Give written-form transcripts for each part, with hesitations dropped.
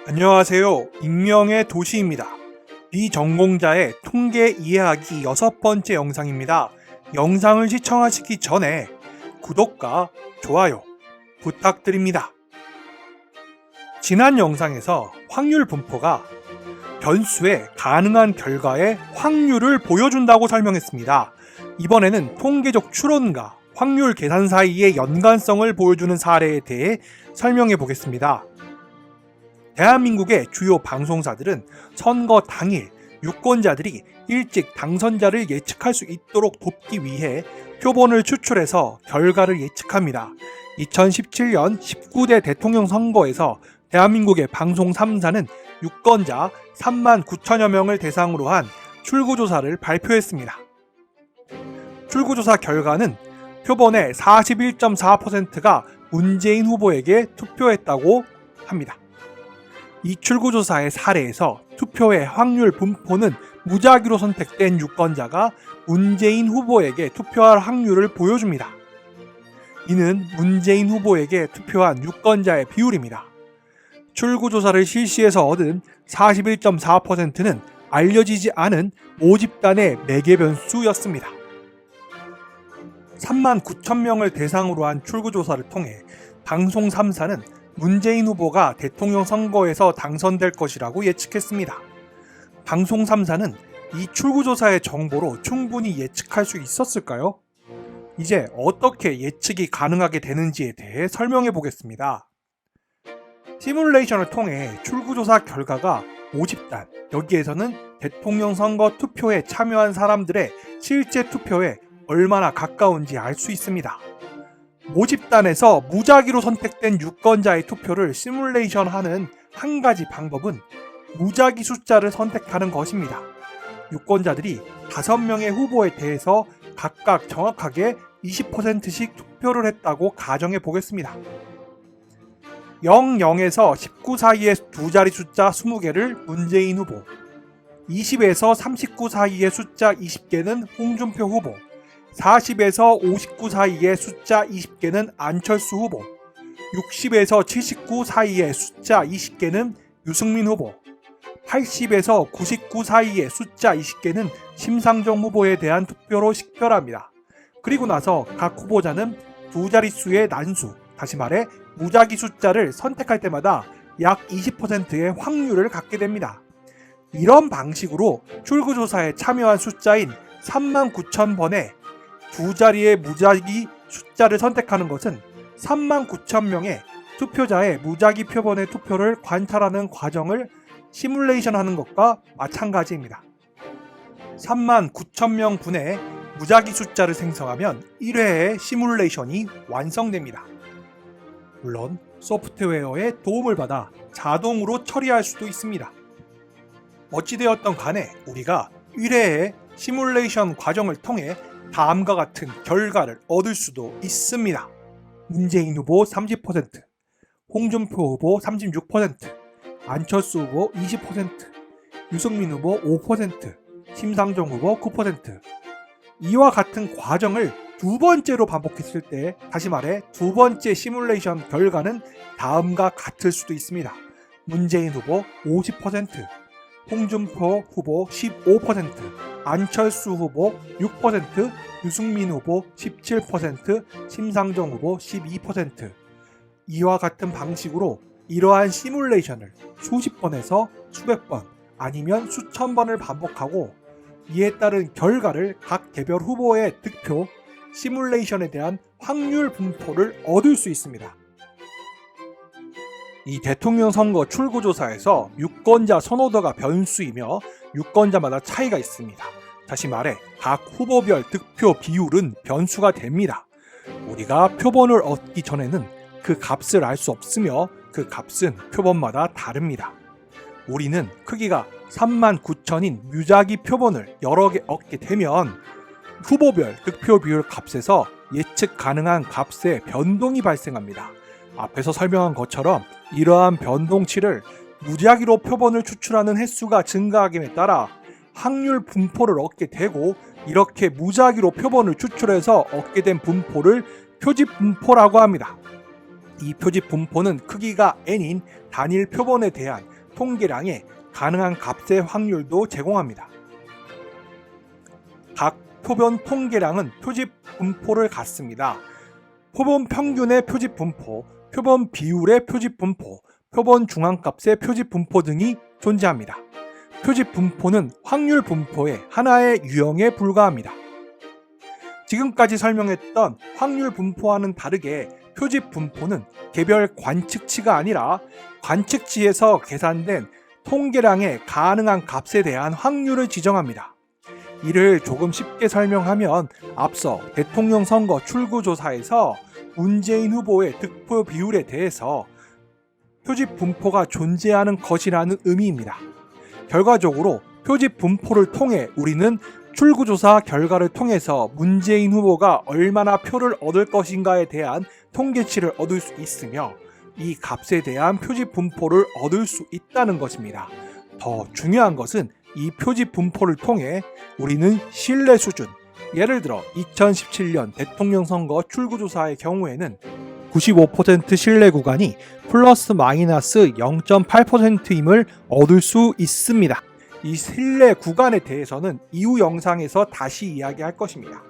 안녕하세요. 익명의 도시입니다. 비전공자의 통계 이해하기 6번째 영상입니다. 영상을 시청하시기 전에 구독과 좋아요 부탁드립니다. 지난 영상에서 확률 분포가 변수의 가능한 결과의 확률을 보여준다고 설명했습니다. 이번에는 통계적 추론과 확률 계산 사이의 연관성을 보여주는 사례에 대해 설명해 보겠습니다. 대한민국의 주요 방송사들은 선거 당일 유권자들이 일찍 당선자를 예측할 수 있도록 돕기 위해 표본을 추출해서 결과를 예측합니다. 2017년 19대 대통령 선거에서 대한민국의 방송 3사는 유권자 3만 9천여 명을 대상으로 한 출구조사를 발표했습니다. 출구조사 결과는 표본의 41.4%가 문재인 후보에게 투표했다고 합니다. 이 출구조사의 사례에서 투표의 확률 분포는 무작위로 선택된 유권자가 문재인 후보에게 투표할 확률을 보여줍니다. 이는 문재인 후보에게 투표한 유권자의 비율입니다. 출구조사를 실시해서 얻은 41.4%는 알려지지 않은 모집단의 매개 변수였습니다. 3만 9천 명을 대상으로 한 출구조사를 통해 방송 3사는 문재인 후보가 대통령 선거에서 당선될 것이라고 예측했습니다. 방송 3사는 이 출구조사의 정보로 충분히 예측할 수 있었을까요? 이제 어떻게 예측이 가능하게 되는지에 대해 설명해 보겠습니다. 시뮬레이션을 통해 출구조사 결과가 모집단, 여기에서는 대통령 선거 투표에 참여한 사람들의 실제 투표에 얼마나 가까운지 알 수 있습니다. 모집단에서 무작위로 선택된 유권자의 투표를 시뮬레이션하는 한 가지 방법은 무작위 숫자를 선택하는 것입니다. 유권자들이 5명의 후보에 대해서 각각 정확하게 20%씩 투표를 했다고 가정해 보겠습니다. 00에서 19 사이의 두 자리 숫자 20개를 문재인 후보, 20에서 39 사이의 숫자 20개는 홍준표 후보, 40에서 59 사이의 숫자 20개는 안철수 후보, 60에서 79 사이의 숫자 20개는 유승민 후보, 80에서 99 사이의 숫자 20개는 심상정 후보에 대한 투표로 식별합니다. 그리고 나서 각 후보자는 두 자릿수의 난수, 다시 말해 무작위 숫자를 선택할 때마다 약 20%의 확률을 갖게 됩니다. 이런 방식으로 출구조사에 참여한 숫자인 3만 9천 번에 두 자리의 무작위 숫자를 선택하는 것은 3만 9천 명의 투표자의 무작위 표본의 투표를 관찰하는 과정을 시뮬레이션하는 것과 마찬가지입니다. 3만 9천 명 분의 무작위 숫자를 생성하면 1회의 시뮬레이션이 완성됩니다. 물론 소프트웨어의 도움을 받아 자동으로 처리할 수도 있습니다. 어찌되었던 간에 우리가 1회의 시뮬레이션 과정을 통해 다음과 같은 결과를 얻을 수도 있습니다. 문재인 후보 30%, 홍준표 후보 36%, 안철수 후보 20%, 유승민 후보 5%, 심상정 후보 9%. 이와 같은 과정을 두 번째로 반복했을 때, 다시 말해 두 번째 시뮬레이션 결과는 다음과 같을 수도 있습니다. 문재인 후보 50%, 홍준표 후보 15%, 안철수 후보 6%, 유승민 후보 17%, 심상정 후보 12%. 이와 같은 방식으로 이러한 시뮬레이션을 수십 번에서 수백 번 아니면 수천 번을 반복하고 이에 따른 결과를 각 개별 후보의 득표, 시뮬레이션에 대한 확률 분포를 얻을 수 있습니다. 이 대통령 선거 출구조사에서 유권자 선호도가 변수이며 유권자마다 차이가 있습니다. 다시 말해 각 후보별 득표 비율은 변수가 됩니다. 우리가 표본을 얻기 전에는 그 값을 알 수 없으며 그 값은 표본마다 다릅니다. 우리는 크기가 3만 9천인 무작위 표본을 여러 개 얻게 되면 후보별 득표 비율 값에서 예측 가능한 값의 변동이 발생합니다. 앞에서 설명한 것처럼 이러한 변동치를 무작위로 표본을 추출하는 횟수가 증가함에 따라 확률 분포를 얻게 되고, 이렇게 무작위로 표본을 추출해서 얻게 된 분포를 표집 분포라고 합니다. 이 표집 분포는 크기가 n인 단일 표본에 대한 통계량에 가능한 값의 확률도 제공합니다. 각 표본 통계량은 표집 분포를 갖습니다. 표본 평균의 표집 분포, 표본 비율의 표집 분포, 표본 중앙값의 표집 분포 등이 존재합니다. 표집 분포는 확률 분포의 하나의 유형에 불과합니다. 지금까지 설명했던 확률 분포와는 다르게 표집 분포는 개별 관측치가 아니라 관측치에서 계산된 통계량의 가능한 값에 대한 확률을 지정합니다. 이를 조금 쉽게 설명하면 앞서 대통령 선거 출구조사에서 문재인 후보의 득표 비율에 대해서 표집 분포가 존재하는 것이라는 의미입니다. 결과적으로 표집 분포를 통해 우리는 출구조사 결과를 통해서 문재인 후보가 얼마나 표를 얻을 것인가에 대한 통계치를 얻을 수 있으며 이 값에 대한 표집 분포를 얻을 수 있다는 것입니다. 더 중요한 것은 이 표집 분포를 통해 우리는 신뢰 수준, 예를 들어 2017년 대통령 선거 출구조사의 경우에는 95% 신뢰 구간이 플러스 마이너스 0.8%임을 얻을 수 있습니다. 이 신뢰 구간에 대해서는 이후 영상에서 다시 이야기할 것입니다.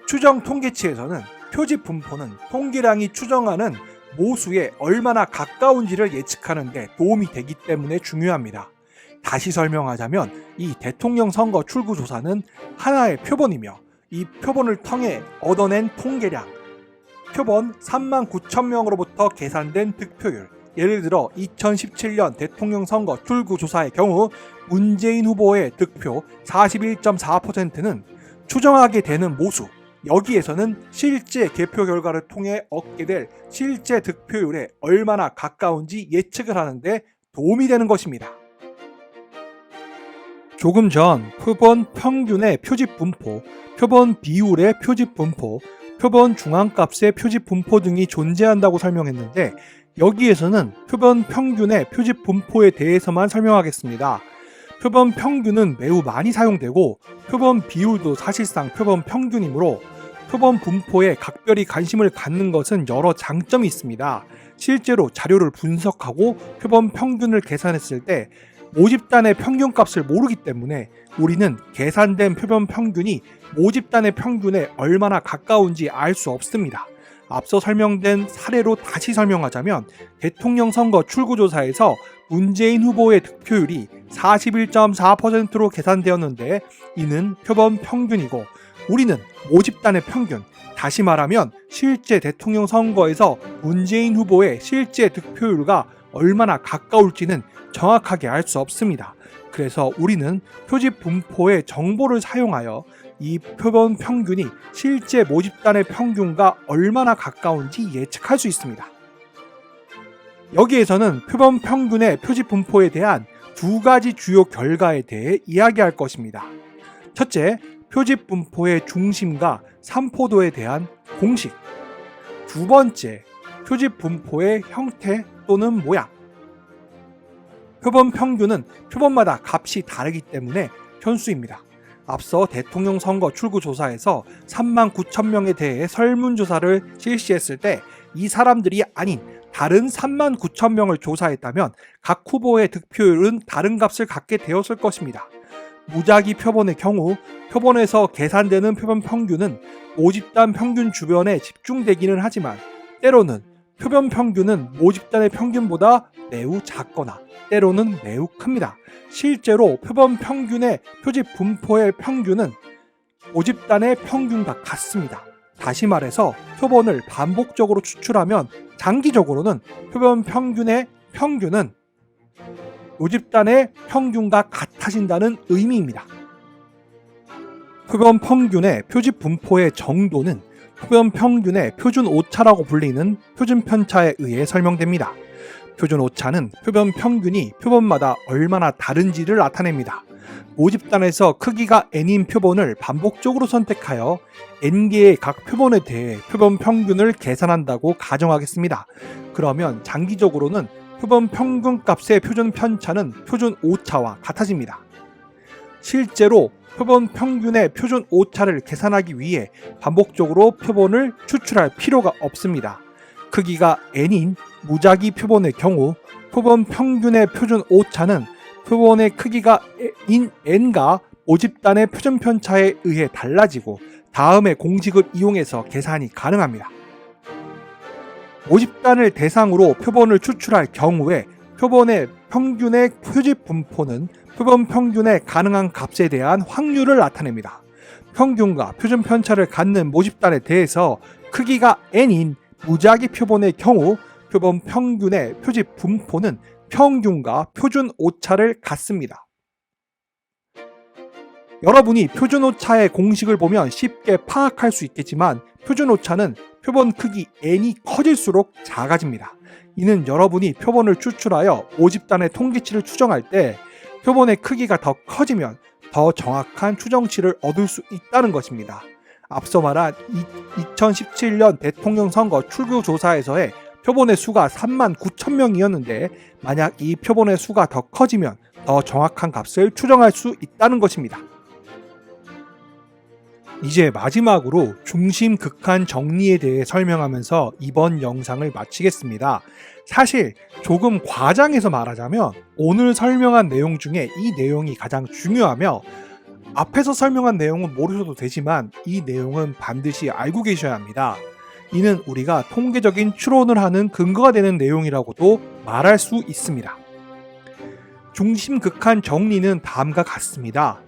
추정 통계치에서는 표집 분포는 통계량이 추정하는 모수에 얼마나 가까운지를 예측하는 데 도움이 되기 때문에 중요합니다. 다시 설명하자면 이 대통령 선거 출구조사는 하나의 표본이며 이 표본을 통해 얻어낸 통계량, 표본 39,000명으로부터 계산된 득표율, 예를 들어 2017년 대통령 선거 출구조사의 경우 문재인 후보의 득표 41.4%는 추정하게 되는 모수, 여기에서는 실제 개표 결과를 통해 얻게 될 실제 득표율에 얼마나 가까운지 예측을 하는데 도움이 되는 것입니다. 조금 전 표본 평균의 표집 분포, 표본 비율의 표집 분포, 표본 중앙값의 표집 분포 등이 존재한다고 설명했는데 여기에서는 표본 평균의 표집 분포에 대해서만 설명하겠습니다. 표본 평균은 매우 많이 사용되고 표본 비율도 사실상 표본 평균이므로 표본 분포에 각별히 관심을 갖는 것은 여러 장점이 있습니다. 실제로 자료를 분석하고 표본 평균을 계산했을 때 모집단의 평균값을 모르기 때문에 우리는 계산된 표본 평균이 모집단의 평균에 얼마나 가까운지 알 수 없습니다. 앞서 설명된 사례로 다시 설명하자면 대통령 선거 출구조사에서 문재인 후보의 득표율이 41.4%로 계산되었는데 이는 표본 평균이고 우리는 모집단의 평균, 다시 말하면 실제 대통령 선거에서 문재인 후보의 실제 득표율과 얼마나 가까울지는 정확하게 알 수 없습니다. 그래서 우리는 표집 분포의 정보를 사용하여 이 표본 평균이 실제 모집단의 평균과 얼마나 가까운지 예측할 수 있습니다. 여기에서는 표본 평균의 표집 분포에 대한 두 가지 주요 결과에 대해 이야기할 것입니다. 첫째, 표집 분포의 중심과 산포도에 대한 공식. 두 번째, 표집 분포의 형태 또는 모양. 표본 평균은 표본마다 값이 다르기 때문에 편수입니다. 앞서 대통령 선거 출구조사에서 39,000명에 대해 설문조사를 실시했을 때 이 사람들이 아닌 다른 39,000명을 조사했다면 각 후보의 득표율은 다른 값을 갖게 되었을 것입니다. 무작위 표본의 경우 표본에서 계산되는 표본 평균은 모집단 평균 주변에 집중되기는 하지만 때로는 표본 평균은 모집단의 평균보다 매우 작거나 때로는 매우 큽니다. 실제로 표본 평균의 표집 분포의 평균은 모집단의 평균과 같습니다. 다시 말해서 표본을 반복적으로 추출하면 장기적으로는 표본 평균의 평균은 모집단의 평균과 같아진다는 의미입니다. 표본 평균의 표집 분포의 정도는 표본 평균의 표준 오차라고 불리는 표준 편차에 의해 설명됩니다. 표준 오차는 표본 평균이 표본마다 얼마나 다른지를 나타냅니다. 모집단에서 크기가 n인 표본을 반복적으로 선택하여 n개의 각 표본에 대해 표본 평균을 계산한다고 가정하겠습니다. 그러면 장기적으로는 표본 평균 값의 표준 편차는 표준 오차와 같아집니다. 실제로 표본 평균의 표준 오차를 계산하기 위해 반복적으로 표본을 추출할 필요가 없습니다. 크기가 n인 무작위 표본의 경우 표본 평균의 표준 오차는 표본의 크기가 인 n과 모집단의 표준 편차에 의해 달라지고 다음의 공식을 이용해서 계산이 가능합니다. 모집단을 대상으로 표본을 추출할 경우에 표본의 평균의 표집 분포는 표본 평균의 가능한 값에 대한 확률을 나타냅니다. 평균과 표준 편차를 갖는 모집단에 대해서 크기가 n인 무작위 표본의 경우 표본 평균의 표집 분포는 평균과 표준 오차를 갖습니다. 여러분이 표준 오차의 공식을 보면 쉽게 파악할 수 있겠지만 표준 오차는 표본 크기 n이 커질수록 작아집니다. 이는 여러분이 표본을 추출하여 모집단의 통계치를 추정할 때 표본의 크기가 더 커지면 더 정확한 추정치를 얻을 수 있다는 것입니다. 앞서 말한 2017년 대통령 선거 출구 조사에서의 표본의 수가 39,000명이었는데 만약 이 표본의 수가 더 커지면 더 정확한 값을 추정할 수 있다는 것입니다. 이제 마지막으로 중심 극한 정리에 대해 설명하면서 이번 영상을 마치겠습니다. 사실 조금 과장해서 말하자면 오늘 설명한 내용 중에 이 내용이 가장 중요하며 앞에서 설명한 내용은 모르셔도 되지만 이 내용은 반드시 알고 계셔야 합니다. 이는 우리가 통계적인 추론을 하는 근거가 되는 내용이라고도 말할 수 있습니다. 중심 극한 정리는 다음과 같습니다.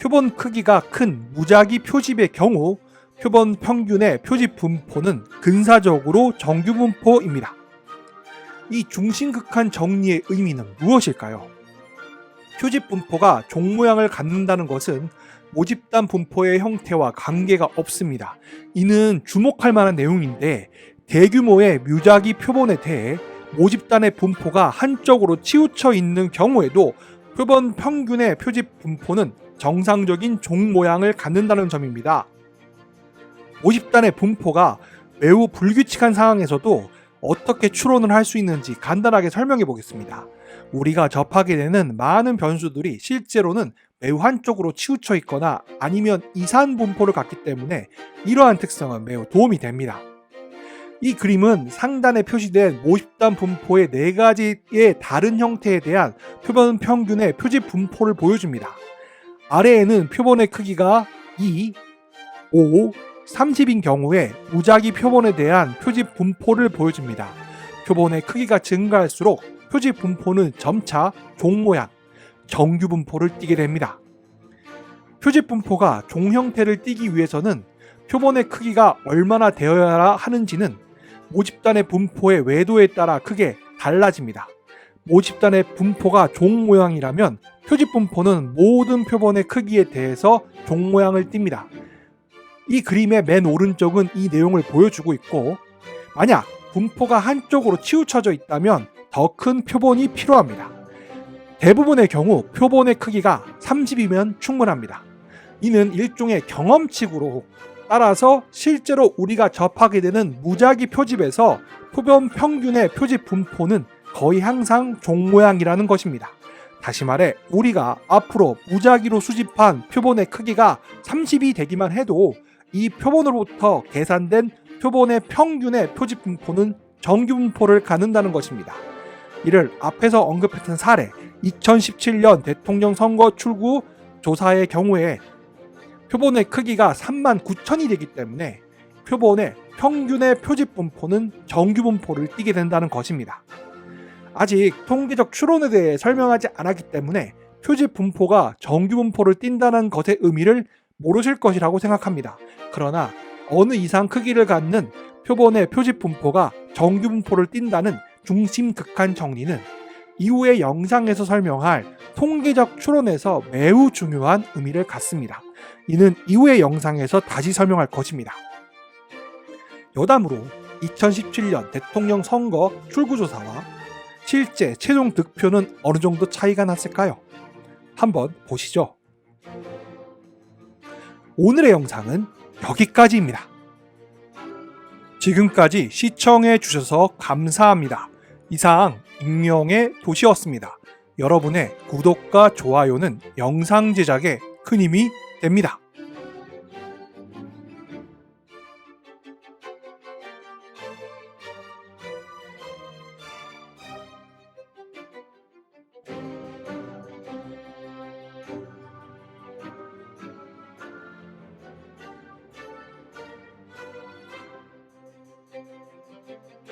표본 크기가 큰 무작위 표집의 경우 표본 평균의 표집 분포는 근사적으로 정규 분포입니다. 이 중심극한 정리의 의미는 무엇일까요? 표집 분포가 종 모양을 갖는다는 것은 모집단 분포의 형태와 관계가 없습니다. 이는 주목할 만한 내용인데 대규모의 무작위 표본에 대해 모집단의 분포가 한쪽으로 치우쳐 있는 경우에도 표본 평균의 표집 분포는 정상적인 종 모양을 갖는다는 점입니다. 모집단의 분포가 매우 불규칙한 상황에서도 어떻게 추론을 할 수 있는지 간단하게 설명해 보겠습니다. 우리가 접하게 되는 많은 변수들이 실제로는 매우 한쪽으로 치우쳐 있거나 아니면 이산 분포를 갖기 때문에 이러한 특성은 매우 도움이 됩니다. 이 그림은 상단에 표시된 모집단 분포의 4가지의 다른 형태에 대한 표본 평균의 표집 분포를 보여줍니다. 아래에는 표본의 크기가 2, 5, 30인 경우에 무작위 표본에 대한 표집 분포를 보여줍니다. 표본의 크기가 증가할수록 표집 분포는 점차 종 모양, 정규 분포를 띠게 됩니다. 표집 분포가 종 형태를 띠기 위해서는 표본의 크기가 얼마나 되어야 하는지는 모집단의 분포의 외도에 따라 크게 달라집니다. 모집단의 분포가 종 모양이라면 표집 분포는 모든 표본의 크기에 대해서 종 모양을 띱니다. 이 그림의 맨 오른쪽은 이 내용을 보여주고 있고 만약 분포가 한쪽으로 치우쳐져 있다면 더 큰 표본이 필요합니다. 대부분의 경우 표본의 크기가 30이면 충분합니다. 이는 일종의 경험칙으로 따라서 실제로 우리가 접하게 되는 무작위 표집에서 표본 평균의 표집 분포는 거의 항상 종 모양이라는 것입니다. 다시 말해 우리가 앞으로 무작위로 수집한 표본의 크기가 30이 되기만 해도 이 표본으로부터 계산된 표본의 평균의 표집 분포는 정규 분포를 갖는다는 것입니다. 이를 앞에서 언급했던 사례 2017년 대통령 선거 출구 조사의 경우에 표본의 크기가 39,000이 되기 때문에 표본의 평균의 표집 분포는 정규 분포를 띠게 된다는 것입니다. 아직 통계적 추론에 대해 설명하지 않았기 때문에 표집 분포가 정규 분포를 띈다는 것의 의미를 모르실 것이라고 생각합니다. 그러나 어느 이상 크기를 갖는 표본의 표집 분포가 정규 분포를 띈다는 중심 극한 정리는 이후의 영상에서 설명할 통계적 추론에서 매우 중요한 의미를 갖습니다. 이는 이후의 영상에서 다시 설명할 것입니다. 여담으로 2017년 대통령 선거 출구조사와 실제 최종 득표는 어느 정도 차이가 났을까요? 한번 보시죠. 오늘의 영상은 여기까지입니다. 지금까지 시청해 주셔서 감사합니다. 이상 익명의 도시였습니다. 여러분의 구독과 좋아요는 영상 제작에 큰 힘이 됩니다.